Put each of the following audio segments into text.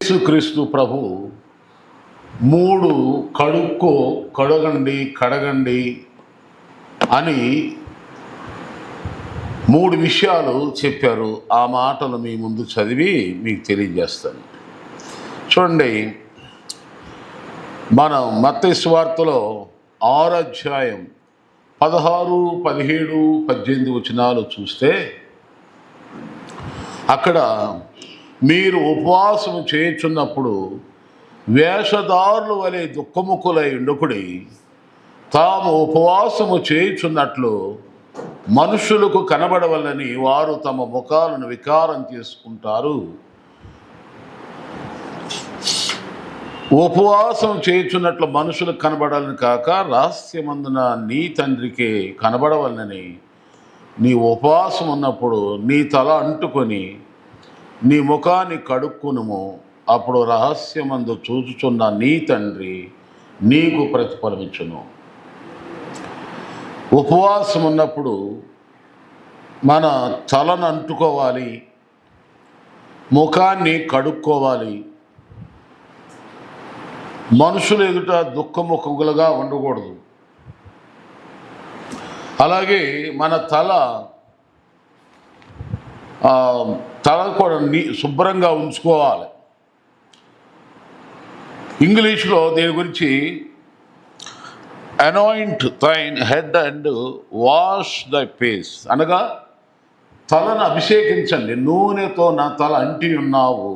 యేసుక్రీస్తు ప్రభు మూడు కడగండి అని మూడు విషయాలు చెప్పారు. ఆ మాటలు మీ ముందు చదివి మీకు తెలియజేస్తాను. చూడండి, మనం మత్తయి సువార్తలో 6 అధ్యాయం 16, 17, 18 వచనాలు చూస్తే అక్కడ మీరు ఉపవాసము చేయుచున్నప్పుడు వేషధారుల వలె దుఃఖముఖులై ఉండకుడి, తాము ఉపవాసము చేయుచున్నట్లు మనుషులకు కనబడవలని వారు తమ ముఖాలను వికారం చేసుకుంటారు. ఉపవాసం చేయుచున్నట్లు మనుషులకు కనబడాలని కాక రహస్యమందున నీ తండ్రికి కనబడవలనని నీ ఉపవాసం ఉన్నప్పుడు నీ తల అంటుకొని నీ ముఖాన్ని కడుక్కునుము. అప్పుడు రహస్యమందు చూచుచున్న నీ తండ్రి నీకు ప్రతిఫలమిచ్చును. ఉపవాసం ఉన్నప్పుడు మన తలను అంటుకోవాలి, ముఖాన్ని కడుక్కోవాలి. మనుషులు ఎదుట దుఃఖముఖములుగా ఉండకూడదు. అలాగే మన తల కూడా శుభ్రంగా ఉంచుకోవాలి. ఇంగ్లీష్లో దీని గురించి anoint thine head and wash the face అనగా తలను అభిషేకించండి. నూనెతో నా తల అంటి ఉన్నావు,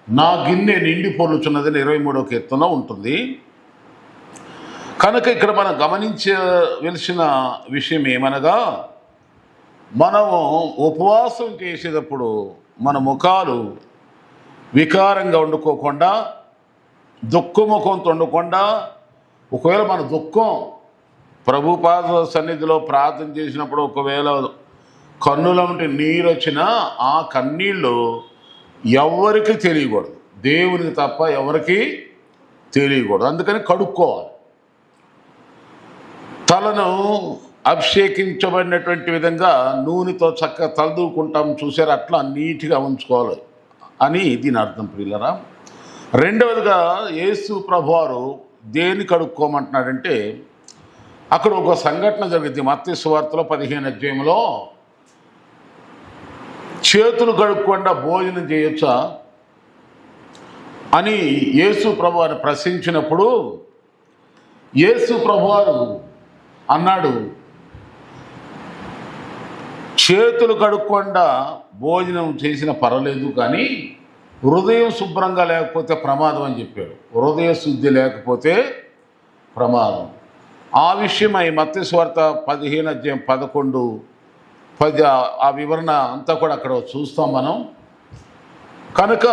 నా గిన్నె నిండి పొర్లుచున్నదని 23వ కీర్తన ఉంటుంది. కనుక ఇక్కడ మనం గమనించవలసిన విషయం ఏమనగా, మనము ఉపవాసం చేసేటప్పుడు మన ముఖాలు వికారంగా వండుకోకుండా, దుఃఖముఖంతో ఉండకుండా, ఒకవేళ మన దుఃఖం ప్రభుపాద సన్నిధిలో ప్రార్థన చేసినప్పుడు ఒకవేళ కన్నుల నుండి నీరు వచ్చినా ఆ కన్నీళ్ళు ఎవరికి తెలియకూడదు, దేవునికి తప్ప ఎవరికి తెలియకూడదు. అందుకని కడుక్కోవాలి. తలను అభిషేకించబడినటువంటి విధంగా నూనెతో చక్కగా తలదూకుంటాం చూసారు, అట్లా నీట్గా ఉంచుకోవాలి అని దీని అర్థం ప్రియులరా. రెండవదిగా యేసు ప్రభువారు దేన్ని కడుక్కోమంటున్నాడంటే, అక్కడ ఒక సంఘటన జరిగింది మత్తయి సువార్తలో 15వ అధ్యాయంలో. చేతులు కడుక్కుండా భోజనం చేయొచ్చా అని యేసు ప్రభువారు ప్రశ్నించినప్పుడు యేసు ప్రభువారు అన్నాడు, చేతులు కడుక్కుండా భోజనం చేసిన పర్వాలేదు, కానీ హృదయం శుభ్రంగా లేకపోతే ప్రమాదం అని చెప్పాడు. హృదయ శుద్ధి లేకపోతే ప్రమాదం. ఆ విషయమై మత్తయి సువార్త 15వ అధ్యాయం 11, 10 ఆ వివరణ అంతా కూడా అక్కడ చూస్తాం మనం. కనుక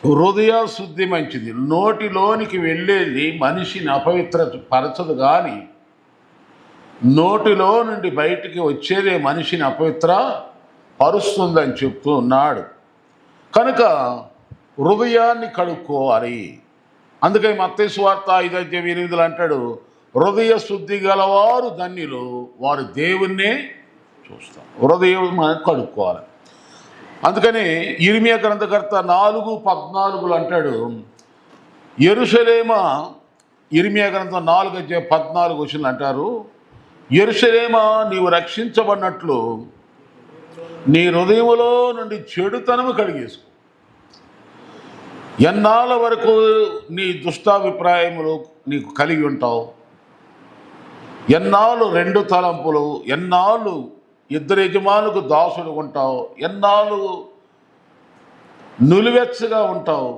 హృదయ శుద్ధి మంచిది. నోటిలోనికి వెళ్ళేది మనిషిని అపవిత్రపరచదు, కానీ నోటిలో నుండి బయటికి వచ్చేదే మనిషిని అపవిత్ర పరుస్తుందని చెప్తూ ఉన్నాడు. కనుక హృదయాన్ని కడుక్కోవాలి. అందుకని మత్తయి సువార్త 5:8 అంటాడు, హృదయ శుద్ధి గలవారు ధన్యులు, వారు దేవుణ్ణే చూస్తారు. హృదయం కడుక్కోవాలి. అందుకని ఇర్మియా గ్రంథకర్త 4:14 అంటాడు, యెరూషలేమా, ఇర్మియా గ్రంథం 4:14 అంటారు, యెరూషలేమా నీవు రక్షించబడినట్లు నీ హృదయములో నుండి చెడుతనము కడిగేసుకో. ఎన్నాళ్ళ వరకు నీ దుష్టాభిప్రాయములు నీకు కలిగి ఉంటావు? ఎన్నాళ్ళు 2 తలంపులు, ఎన్నాళ్ళు 2 యజమానులకు దాసుడు ఉంటావు, ఎన్నాళ్ళు నులివెచ్చగా ఉంటావు,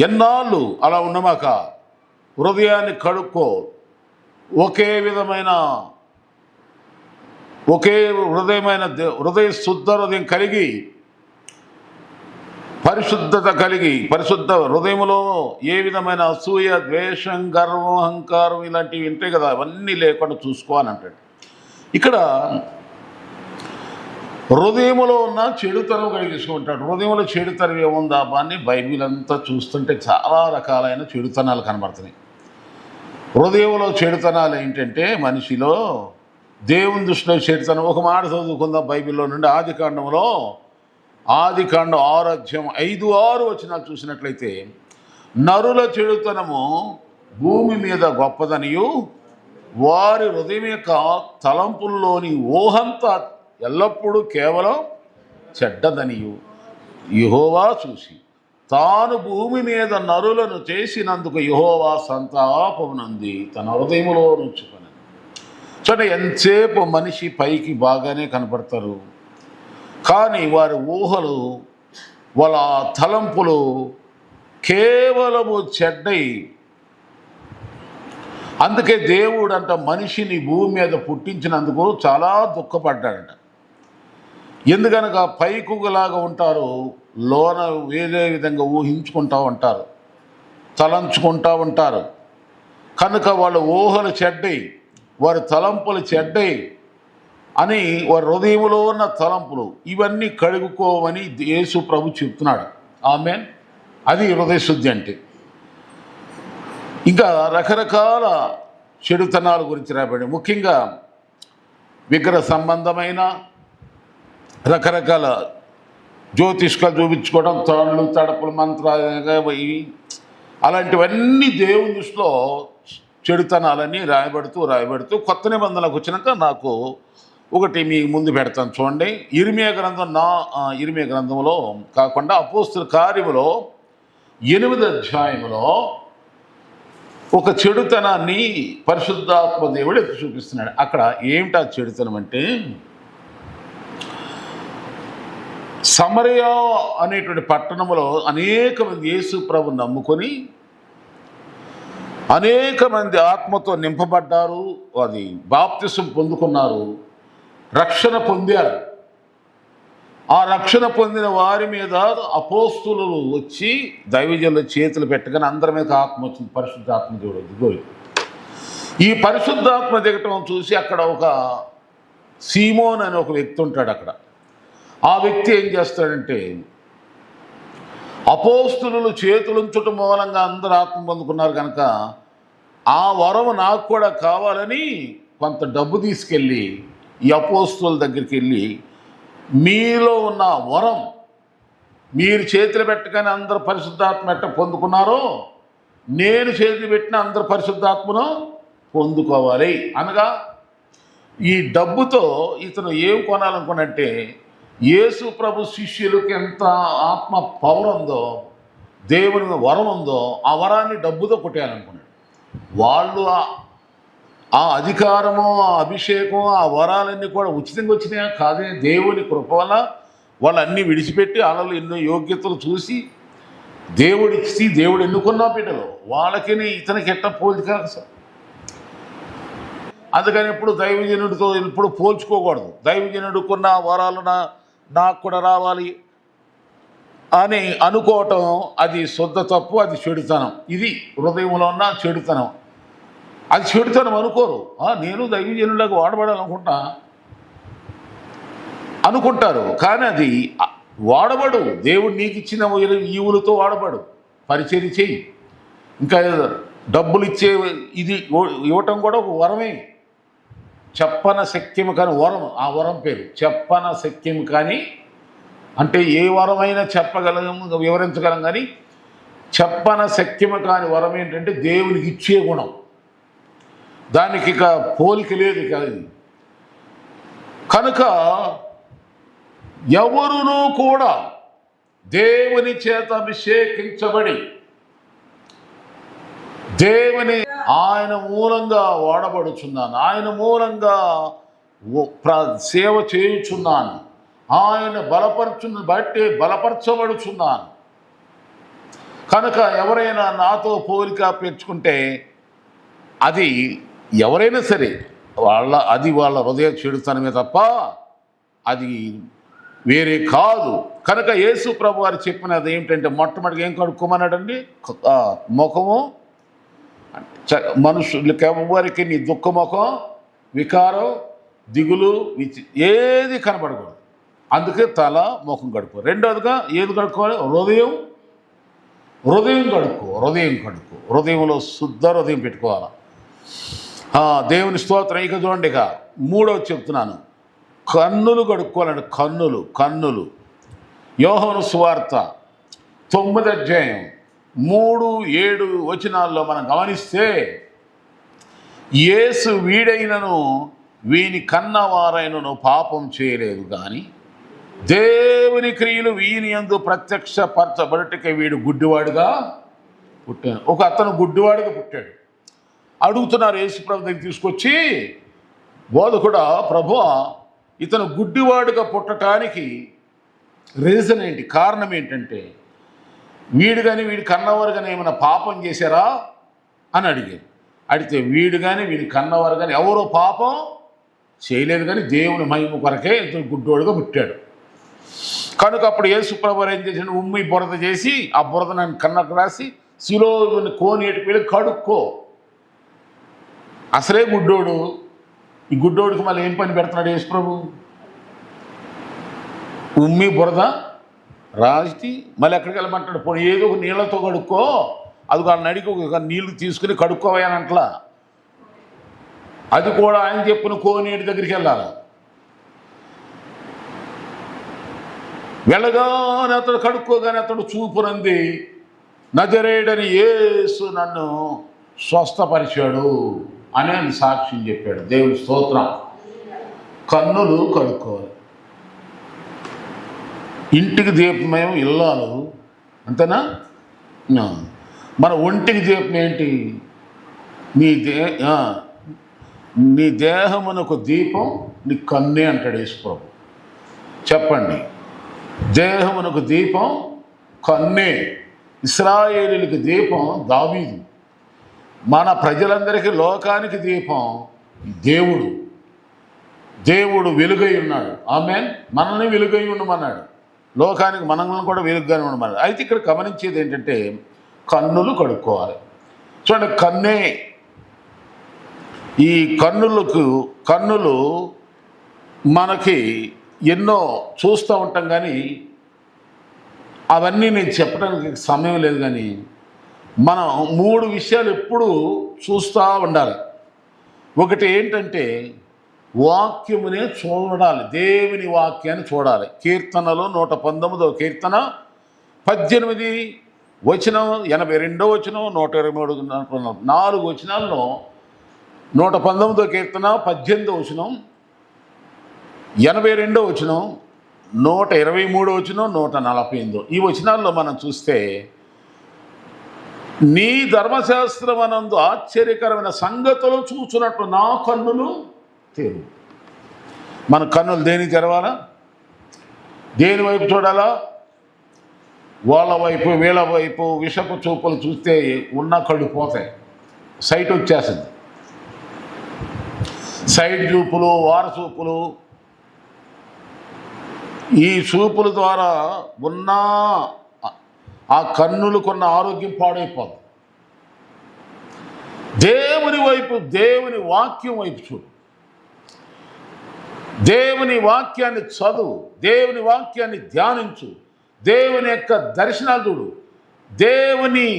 ఎన్నాళ్ళు అలా ఉండమాక హృదయాన్ని కడుక్కో. ఒకే హృదయ శుద్ధ హృదయం కలిగి, పరిశుద్ధత కలిగి, పరిశుద్ధ హృదయంలో ఏ విధమైన అసూయ, ద్వేషం, గర్వం, అహంకారం ఇలాంటివి ఉంటాయి కదా, అవన్నీ లేకుండా చూసుకోవాలని అంటాడు. ఇక్కడ హృదయంలో ఉన్న చెడుతనం కలిగించుకుంటాడు. హృదయంలో చెడుతనం ఏముందా అని బైబిల్ అంతా చూస్తుంటే చాలా రకాలైన చెడుతనాలు కనబడుతున్నాయి. హృదయంలో చెడుతనాలు ఏంటంటే, మనిషిలో దేవుని దృష్టిలో చెడుతనం. ఒక మాట చదువుకుందాం బైబిల్లో నుండి. ఆదికాండంలో ఆదికాండం 6:5-6 చూసినట్లయితే, నరుల చెడుతనము భూమి మీద గొప్పదనియు వారి హృదయం యొక్క తలంపుల్లోని ఊహంతా ఎల్లప్పుడూ కేవలం చెడ్డదనియు యెహోవా చూసి తాను భూమి మీద నరులను చేసినందుకు యెహోవా సంతాపమునంది తన హృదయములో ఉంచుకొని. చూడండి, ఎంతసేపు మనిషి పైకి బాగానే కనపడతారు, కానీ వారి ఊహలు, వాళ్ళ తలంపులు కేవలము చెడ్డై. అందుకే దేవుడు అంట మనిషిని భూమి మీద పుట్టించినందుకు చాలా దుఃఖపడ్డాడంట. ఎందుకనగా పైకులాగా ఉంటారు, లోన వేరే విధంగా ఊహించుకుంటూ ఉంటారు, తలంచుకుంటూ ఉంటారు. కనుక వాళ్ళ ఊహలు చెడ్డై, వారి తలంపులు చెడ్డై అని వారి హృదయంలో ఉన్న తలంపులు ఇవన్నీ కడుగుకోవని యేసు ప్రభు చెప్తున్నాడు. ఆమేన్. అది హృదయశుద్ధి అంటే. ఇంకా రకరకాల చెడుతనాల గురించి రాబడి, ముఖ్యంగా విగ్రహ సంబంధమైన రకరకాల జ్యోతిష్కాలు చూపించుకోవడం, తాళ్ళు తడపులు మంత్రాలు అలాంటివన్నీ దేవుని దృష్టిలో చెడుతనాలన్నీ రాయబడుతూ కొత్త నిబంధనలకు వచ్చినాక నాకు ఒకటి మీ ముందు పెడతాను. చూడండి, ఇర్మియా గ్రంథంలో కాకుండా అపోస్తుల కార్యములో 8వ అధ్యాయంలో ఒక చెడుతనాన్ని పరిశుద్ధాత్మ దేవుడు ఎత్తి చూపిస్తున్నాడు. అక్కడ ఏమిటా చెడుతనం అంటే, సమరయ అనేటువంటి పట్టణంలో అనేక మంది యేసు ప్రభుని నమ్ముకొని అనేక మంది ఆత్మతో నింపబడ్డారు, అది బాప్తిసం పొందుకున్నారు, రక్షణ పొందారు. ఆ రక్షణ పొందిన వారి మీద అపోస్తులు వచ్చి దైవజనుల చేతులు పెట్టగానే అందరి మీద ఆత్మ వచ్చింది, పరిశుద్ధాత్మ దేవుడు దిగోయి. ఈ పరిశుద్ధాత్మ దిగటం చూసి అక్కడ ఒక సీమోన్ అనే ఒక వ్యక్తి ఉంటాడు. అక్కడ ఆ వ్యక్తి ఏం చేస్తాడంటే, అపోస్తులు చేతులుంచటం మూలంగా అందరు ఆత్మ పొందుకున్నారు కనుక ఆ వరం నాకు కూడా కావాలని కొంత డబ్బు తీసుకెళ్ళి ఈ అపోస్తుల దగ్గరికి వెళ్ళి, మీలో ఉన్న వరం మీరు చేతులు పెట్టగానే అందరు పరిశుద్ధాత్మ ఎట్ట పొందుకున్నారో నేను చేతులు పెట్టిన అందరు పరిశుద్ధాత్మను పొందుకోవాలి అనగా, ఈ డబ్బుతో ఇతను ఏం కొనాలనుకున్నట్టే, యేసు ప్రభు శిష్యులకి ఎంత ఆత్మ పవర్ ఉందో, దేవుని వరం ఉందో, ఆ వరాన్ని డబ్బుతో కొట్టేయాలనుకున్నాడు. వాళ్ళు ఆ అధికారము, ఆ అభిషేకం, ఆ వరాలన్నీ కూడా ఉచితంగా వచ్చినాయా కాదే, దేవుని కృప వల్ల వాళ్ళన్నీ విడిచిపెట్టి వాళ్ళలో ఎన్నో యోగ్యతలు చూసి దేవుడిచ్చి దేవుడు ఎన్నుకున్న బిడ్డలు వాళ్ళకి ఇతనికి ఎట్ట పోల్చుక సార్. అందుకని ఎప్పుడు దైవజనుడితో ఎప్పుడు పోల్చుకోకూడదు. దైవజనుడుకున్న వరాలు నాకు కూడా రావాలి అని అనుకోవటం అది శుద్ధ తప్పు, అది చెడుతనం. ఇది హృదయంలో ఉన్న చెడుతనం. అది చెడుతనం అనుకోరు. నేను దైవజనులకు అనుకుంటారు, కానీ అది వాడబడు. దేవుడు నీకు ఇచ్చిన ఈవులతో వాడబడు, పరిచర్య చెయ్యి. ఇంకా డబ్బులు ఇచ్చే ఇది ఇవ్వటం కూడా ఒక వరమే. చెప్పన శక్యము కాని వరం, ఆ వరం పేరు చెప్పన శక్యము కాని. అంటే ఏ వరమైనా చెప్పగలం, వివరించగలం, కానీ చెప్పన శక్యము కాని వరం ఏంటంటే దేవునికి ఇచ్చే గుణం. దానికి ఇక పోలిక లేదు కాదు. కనుక ఎవరునూ కూడా దేవుని చేత అభిషేకించబడి దేవుని ఆయన మూలంగా వాడబడుచున్నాను, ఆయన మూలంగా సేవ చేయుచున్నాను, ఆయన బలపరచబడుచున్నాను. కనుక ఎవరైనా నాతో పోలిక పెంచుకుంటే అది ఎవరైనా సరే వాళ్ళ హృదయ చెడుతనమే తప్ప అది వేరే కాదు. కనుక యేసు ప్రభు వారు చెప్పినది ఏమిటంటే, మొట్టమొదటిగా ఏం కడుక్కోమన్నాడండి? ముఖము. మనుషులకి ఎవరికి నీ దుఃఖ ముఖం, వికారం, దిగులు ఏది కనపడకూడదు. అందుకే తల, ముఖం కడుక్కో. రెండవదిగా ఏది కడుక్కోవాలి? హృదయం కడుక్కో. హృదయంలో శుద్ధ హృదయం పెట్టుకోవాలి. దేవుని స్తోత్రం. ఇక చూడండి, ఇక మూడవది చెప్తున్నాను, కన్నులు కడుక్కోవాలండి. కన్నులు యోహాను సువార్త 9వ అధ్యాయం 3-7 వచనాల్లో మనం గమనిస్తే, యేసు వీడైనను వీని కన్నవారైనను పాపం చేయలేదు, కానీ దేవుని క్రియలు వీని యందు ప్రత్యక్షపరచబడుటకే వీడు గుడ్డివాడుగా పుట్టాడు. ఒక అతను గుడ్డివాడుగా పుట్టాడు. అడుగుతున్నారు యేసు ప్రభు దగ్గర తీసుకొచ్చి, బోధకుడా, ప్రభువా, ఇతను గుడ్డివాడుగా పుట్టడానికి రీజన్ ఏంటి, కారణం ఏంటంటే వీడు కానీ వీడి కన్నవారు కానీ ఏమైనా పాపం చేశారా అని అడిగారు. అడిగితే వీడు కానీ వీడి కన్నవారు కానీ ఎవరో పాపం చేయలేదు, కానీ దేవుని మహిమ కొరకే ఇతను గుడ్డివాడుగా పుట్టాడు. కనుక అప్పుడు యేసు ప్రభువు ఏం చేశాడు, ఉమ్మి బురద చేసి ఆ బురద నన్ను కన్నకు రాసి శిలోని కోనేటి పిల్లి కడుక్కో. అసలే గుడ్డోడు, ఈ గుడ్డోడికి మళ్ళీ ఏం పని పెడుతున్నాడు యేసు ప్రభు? ఉమ్మి బురద రాసి మళ్ళీ ఎక్కడికి వెళ్ళమంటాడు, పోనీ ఏదో ఒక నీళ్ళతో కడుక్కో. అది వాళ్ళని అడిగి ఒక నీళ్లు తీసుకుని కడుక్కోవాయనట్లా. అది కూడా ఆయన చెప్పిన కోనేటి దగ్గరికి వెళ్ళాలి. వెళ్ళగానే అతడు కడుక్కోగానే అతడు చూపునంది, నజరేయుడని యేసు నన్ను స్వస్థపరిచాడు అని ఆయన సాక్ష్యం చెప్పాడు. దేవుని స్తోత్రం. కన్నులు కడుక్కోవాలి. ఇంటికి దీపమేమో ఇల్లాలు, అంతేనా? మన ఒంటికి దీపం ఏంటి? నీ దేహమునకు దీపం నీ కన్నే అంటాడు యేసు ప్రభు. చెప్పండి, దేహమునకు దీపం కన్నే. ఇశ్రాయేలులకు దీపం దావీదు. మన ప్రజలందరికీ, లోకానికి దీపం దేవుడు. దేవుడు వెలుగై ఉన్నాడు. ఆమేన్. మనల్ని వెలుగై ఉండమన్నాడు, లోకానికి మనల్ని కూడా వెలుగుగానే ఉండమన్నాడు. అయితే ఇక్కడ గమనించేది ఏంటంటే కన్నులు కడుక్కోవాలి. చూడండి, కన్నే. ఈ కన్నులు మనకి ఎన్నో చూస్తూ ఉంటాం, కానీ అవన్నీ నేను చెప్పడానికి సమయం లేదు. కానీ మనం 3 విషయాలు ఎప్పుడు చూస్తూ ఉండాలి. ఒకటి ఏంటంటే వాక్యమునే చూడాలి, దేవుని వాక్యాన్ని చూడాలి. కీర్తనలో 119వ కీర్తన 18 వచనం, 82వ వచనం, 123 4 వచనాల్లో 119వ కీర్తన 18వ వచనం, 82వ వచనం, 123వ వచనం, 148. ఈ వచనాల్లో మనం చూస్తే, నీ ధర్మశాస్త్రమనందు ఆశ్చర్యకరమైన సంగతులు చూచున్నట్టు నా కన్నులు తెరువు. మన కన్నులు దేనికి తెరవాలా? దేని వైపు చూడాలా? వాళ్ళ వైపు వీళ్ళ వైపు విషపు చూపులు చూస్తే ఉన్న కళ్ళు పోతాయి, సైట్ వచ్చేస్తుంది. సైడ్ చూపులు, వార చూపులు, ఈ చూపుల ద్వారా ఉన్న ఆ కన్నులకున్న ఆరోగ్యం పాడైపోదు. దేవుని వైపు, దేవుని వాక్యం వైపు చూడు. దేవుని వాక్యాన్ని చదువు, దేవుని వాక్యాన్ని ధ్యానించు, దేవుని యొక్క దర్శనాలు చూడు, దేవుని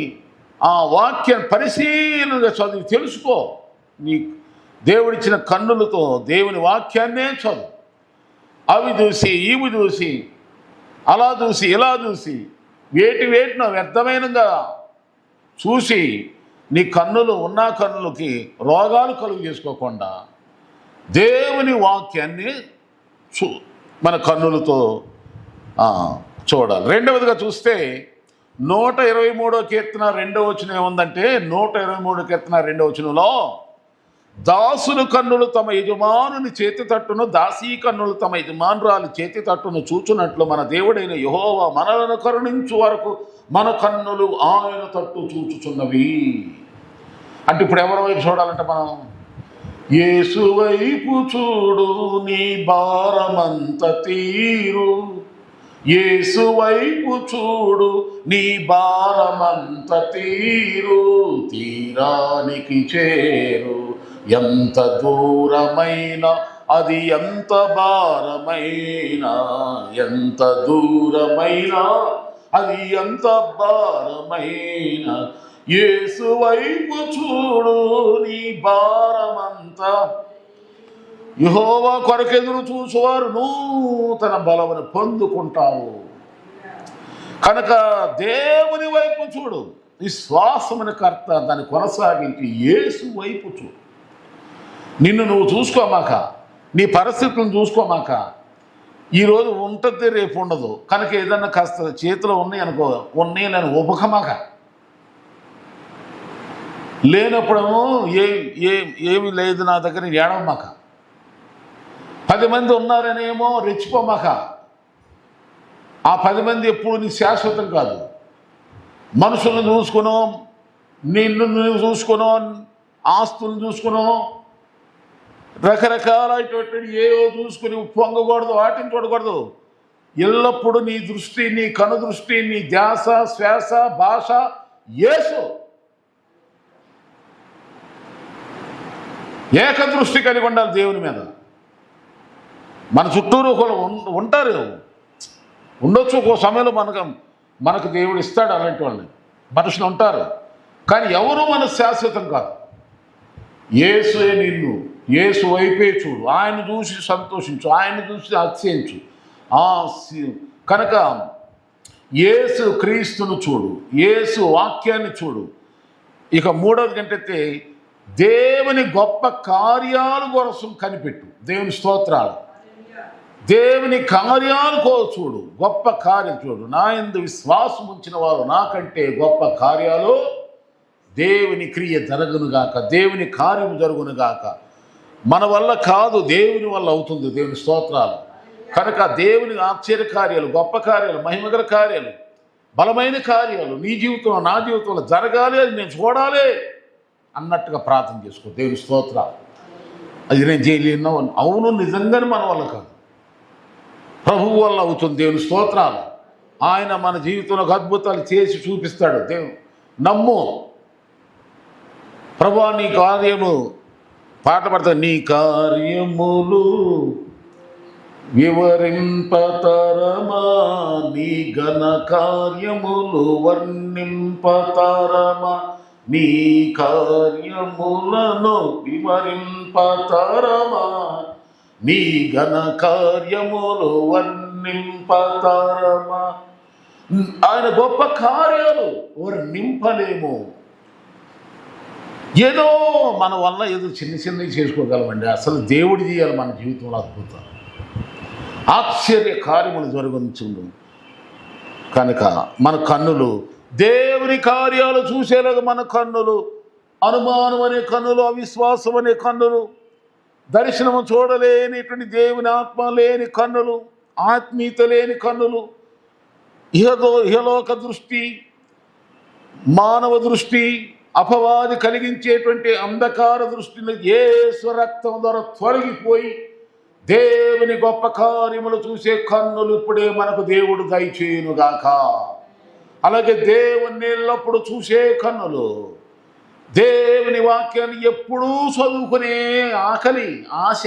ఆ వాక్యాన్ని పరిశీలనగా చదివి తెలుసుకో. నీ దేవుడిచ్చిన కన్నులతో దేవుని వాక్యాన్నే చదువు. అవి చూసి, ఇవి చూసి, అలా చూసి, ఇలా చూసి, వేటినో వ్యర్థమైనగా చూసి నీ కన్నులు ఉన్న కన్నులకి రోగాలు కలుగు చేసుకోకుండా దేవుని వాక్యాన్ని మన కన్నులతో చూడాలి. రెండవదిగా చూస్తే 123వ కీర్తన 2వ వచనం ఏముందంటే, 123వ కీర్తన 2వ వచనంలో, దాసులు కన్నులు తమ యజమానుని చేతి తట్టును, దాసీ కన్నులు తమ యజమానురాలి చేతి తట్టును చూచున్నట్లు మన దేవుడైన యెహోవా మనలను కరుణించు వరకు మన కన్నులు ఆయన తట్టు చూచుచున్నవి. అంటే ఇప్పుడు ఎవరి వైపు చూడాలంటే మనం యేసు వైపు చూడు, నీ భారమంత తీరు. యేసు వైపు చూడు, నీ భారమంత తీరు. తీరానికి చేరు, ఎంత దూరమైనా అది, ఎంత భారమైనా, ఎంత దూరమైనా అది, ఎంత భారమైనా యేసు వైపు చూడు, నీ భారమంతా. యెహోవా కొరకెదురు చూసువారు నూతన బలమును పొందుకుంటారు. కనుక దేవుని వైపు చూడు, విశ్వాసముని కర్త దాన్ని కొనసాగించి యేసు వైపు చూడు. నిన్ను నువ్వు చూసుకోమాక, నీ పరిస్థితులను చూసుకోమాక. ఈరోజు ఉంటుంది, రేపు ఉండదు. కనుక ఏదన్నా కాస్త చేతిలో ఉన్నాయి అనుకో, ఉన్నాయి లేని ఉపకమాక. లేనప్పుడేమో ఏమి లేదు నా దగ్గర ఏడవమాక. 10 మంది ఉన్నారనేమో రెచ్చిపోమాక. ఆ 10 మంది ఎప్పుడు నీ శాశ్వతం కాదు. మనుషులను చూసుకునో, నిన్ను నువ్వు చూసుకునో, ఆస్తులను చూసుకునో, రకరకాలైనటువంటి ఏవో చూసుకుని పొంగకూడదు, వాటిని చూడకూడదు. ఎల్లప్పుడూ నీ దృష్టి, నీ కను దృష్టి, నీ ధ్యాస, శ్వాస, భాష యేసు. ఏకదృష్టి కలిగి ఉండాలి దేవుని మీద. మన చుట్టూరు ఉంటారు, ఉండొచ్చు. ఒక సమయంలో మనకు దేవుడు ఇస్తాడు అలాంటి వాళ్ళని, మనుషులు ఉంటారు. కానీ ఎవరు మనకు శాశ్వతం కాదు. యేసుయే నిన్ను, యేసు వైపే చూడు, ఆయన చూసి సంతోషించు, ఆయన చూసి అతిశయించు. కనుక యేసు క్రీస్తును చూడు, యేసు వాక్యాన్ని చూడు. ఇక 3వది ఏంటంటే దేవుని గొప్ప కార్యాలు కోసం కనిపెట్టు. దేవుని స్తోత్రాలు, దేవుని కార్యాలు చూడు, గొప్ప కార్యం చూడు. నా యందు విశ్వాసం ఉంచిన వారు నాకంటే గొప్ప కార్యాలు దేవుని క్రియ జరుగునుగాక, దేవుని కార్యము జరుగునుగాక. మన వల్ల కాదు, దేవుని వల్ల అవుతుంది. దేవుని స్తోత్రాలు. కనుక దేవుని ఆశ్చర్య కార్యాలు, గొప్ప కార్యాలు, మహిమగల కార్యాలు, బలమైన కార్యాలు నీ జీవితంలో, నా జీవితంలో జరగాలి, అది నేను చూడాలి అన్నట్టుగా ప్రార్థన చేసుకో. దేవుని స్తోత్రాలు. అది నేను చేయలేను, అవును, నిజంగానే మన వల్ల కాదు, ప్రభువు వల్ల అవుతుంది. దేవుని స్తోత్రాలు. ఆయన మన జీవితంలో అద్భుతాలు చేసి చూపిస్తాడు. దేవుడు నమ్ము. ప్రభువా నీ కార్యము, పాట పడతా, నీ కార్యములు వివరింపతరమా, నీ ఘన కార్యములు వర్ణింపతరమా, నీ కార్యములను వివరింపతరమా, నీ ఘన కార్యములు వర్ణింపతరమా. ఆయన గొప్ప కార్యాలు వర్ణింపలేము. ఏదో మన వల్ల ఏదో చిన్నవి చేసుకోగలమండి. అసలు దేవుడు చేయాలి మన జీవితంలో అద్భుతం, ఆశ్చర్య కార్యములు జరుగుతుండు. కనుక మన కన్నులు దేవుని కార్యాలు చూసేలాగా మన కన్నులు, అనుమానం అనే కన్నులు, అవిశ్వాసం అనే కన్నులు, దర్శనము చూడలేనిటువంటి దేవుని ఆత్మ లేని కన్నులు, ఆత్మీయత లేని కన్నులు, ఇహలోక దృష్టి, మానవ దృష్టి, అపవాది కలిగించేటువంటి అంధకార దృష్టిని యేసు రక్తం ద్వారా తొలగిపోయి దేవుని గొప్ప కార్యములు చూసే కన్నులు ఇప్పుడే మనకు దేవుడు దయచేయునుగాక. అలాగే దేవుని ఎల్లప్పుడు చూసే కన్నులు, దేవుని వాక్యాన్ని ఎప్పుడూ చదువుకునే ఆకలి, ఆశ.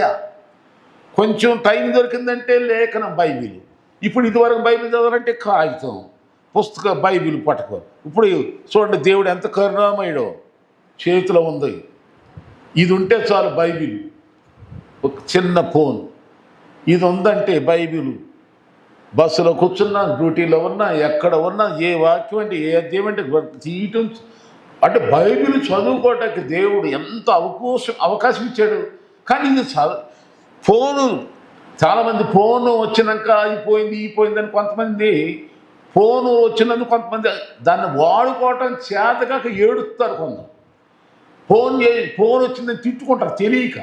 కొంచెం టైం దొరికిందంటే లేఖనం, బైబిల్. ఇప్పుడు ఇదివరకు బైబిల్ చదవాలంటే కాగితం, పుస్తక బైబిల్ పట్టుకో. ఇప్పుడు చూడండి, దేవుడు ఎంత కరుణామయుడో, చేతిలో ఉంది. ఇది ఉంటే చాలు బైబిల్, ఒక చిన్న ఫోన్ ఇది ఉందంటే బైబిల్. బస్సులో కూర్చున్నా, డ్యూటీలో ఉన్నా, ఎక్కడ ఉన్నా, ఏ వాక్యం అంటే ఏ అధ్యాయమంటే తీయటం. అంటే బైబిల్ చదువుకోవటానికి దేవుడు ఎంత అవకాశం ఇచ్చాడు. కానీ ఇది ఫోను, చాలామంది ఫోను వచ్చినాక అయిపోయిందని కొంతమంది, ఫోను వచ్చినందుకు కొంతమంది దాన్ని వాడుకోవటం చేతగాక ఏడుస్తారు. కొందరు ఫోన్ వచ్చిందని తిట్టుకుంటారు తెలియక.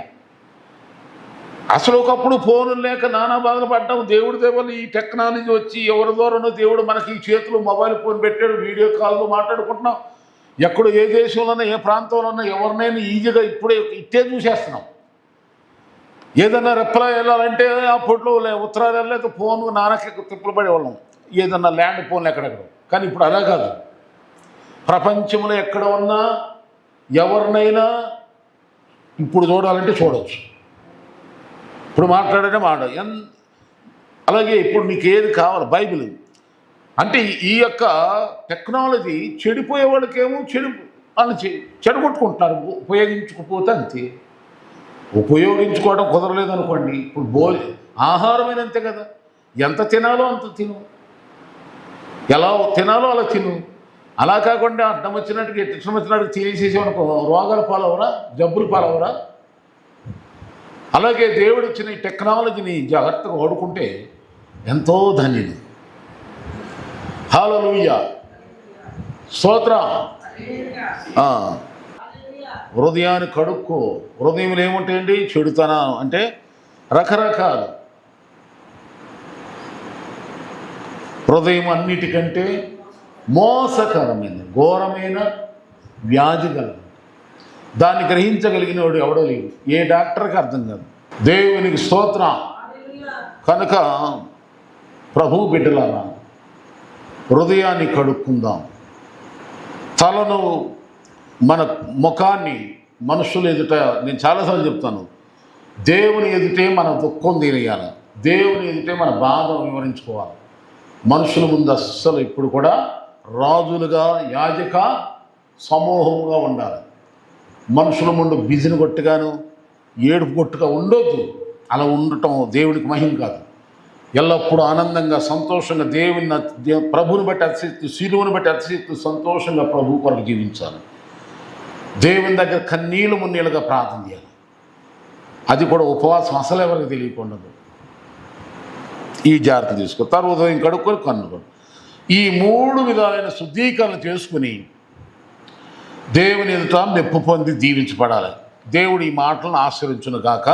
అసలు ఒకప్పుడు ఫోను లేక నానా బాధలు పడ్డాము. దేవుడి దేవుళ్ళు ఈ టెక్నాలజీ వచ్చి ఎవరి ద్వారానో దేవుడు మనకి ఈ చేతిలో మొబైల్ ఫోన్ పెట్టాడు, వీడియో కాల్లో మాట్లాడుకుంటున్నాం. ఎక్కడో ఏ దేశంలోనో ఏ ప్రాంతంలో ఉన్నా ఎవరినైనా ఈజీగా ఇప్పుడే ఇట్టే చూసేస్తున్నాం. ఏదన్నా రిప్లై వెళ్ళాలంటే అప్పట్లో ఉత్తరాలు వెళ్ళలేదు, ఫోన్ నాన్నకి తిప్పలు పడేవాళ్ళం, ఏదన్నా ల్యాండ్ ఫోన్లు ఎక్కడెక్కడ. కానీ ఇప్పుడు అలా కాదు. ప్రపంచంలో ఎక్కడ ఉన్నా ఎవరినైనా ఇప్పుడు చూడాలంటే చూడవచ్చు, ఇప్పుడు మాట్లాడనే మాట. అలాగే ఇప్పుడు నీకు ఏది కావాలి, బైబిల్. అంటే ఈ యొక్క టెక్నాలజీ చెడిపోయే వాళ్ళకేమో వాళ్ళు చెడగొట్టుకుంటున్నారు, ఉపయోగించుకోకపోతే అంతే. ఉపయోగించుకోవడం కుదరలేదు అనుకోండి, ఇప్పుడు ఆహారమైన అంతే కదా, ఎంత తినాలో అంత తిను. ఎలా తినాలో అలా తిను. అలా కాకుండా అడ్డం వచ్చినట్టుగా ఇష్టం వచ్చినట్టుగా తినేసేసామనుకో, రోగాల పాలవరా, జబ్బులు పాలవరా. అలాగే దేవుడు ఇచ్చిన ఈ టెక్నాలజీని జాగ్రత్తగా వాడుకుంటే ఎంతో ధన్యుడు. హల్లెలూయా, స్తోత్రం. హృదయాన్ని కడుక్కో. హృదయంలో ఏముంటాయండి? చెడుతనం అంటే రకరకాలు. హృదయం అన్నిటికంటే మోసకరమైన ఘోరమైన వ్యాధి కలదు. దాన్ని గ్రహించగలిగిన వాడు ఎవడో లేడు, ఏ డాక్టర్కి అర్థం కాదు. దేవునికి స్తోత్రం. కనుక ప్రభు బిడ్డలారా, హృదయాన్ని కడుక్కుందాం. తలను, మన ముఖాన్ని మనుషులు ఎదుట, నేను చాలాసార్లు చెప్తాను, దేవుని ఎదుటే మన దుఃఖం తెలియాలి, దేవుని ఎదుటే మన బాధ వివరించుకోవాలి. మనుషుల ముందు అస్సలు ఇప్పుడు కూడా రాజులుగా, యాజక సమూహంగా ఉండాలి. మనుషుల ముందు బిజిని కొట్టుగాను, ఏడుపు కొట్టుగా ఉండొద్దు. అలా ఉండటం దేవునికి మహిమ కాదు. ఎల్లప్పుడూ ఆనందంగా, సంతోషంగా ప్రభువుని బట్టి అతిశక్తి, శిలువను బట్టి అతిశక్తి సంతోషంగా ప్రభు కొరకు జీవించాలి. దేవుని దగ్గర కన్నీళ్ళు మున్నీళ్ళుగా ప్రార్థన చేయాలి. అది కూడా ఉపవాసం అసలు ఎవరికి తెలియకుండా. ఈ జాగ్రత్త తీసుకో. తర్వాత కడుక్కొని కన్నుకొని ఈ 3 విధాలైన శుద్ధీకరణ చేసుకుని దేవుని ఎదుట మెప్పు పొంది దీవించబడాలి. దేవుడు ఈ మాటలను ఆశీర్వదించును గాక.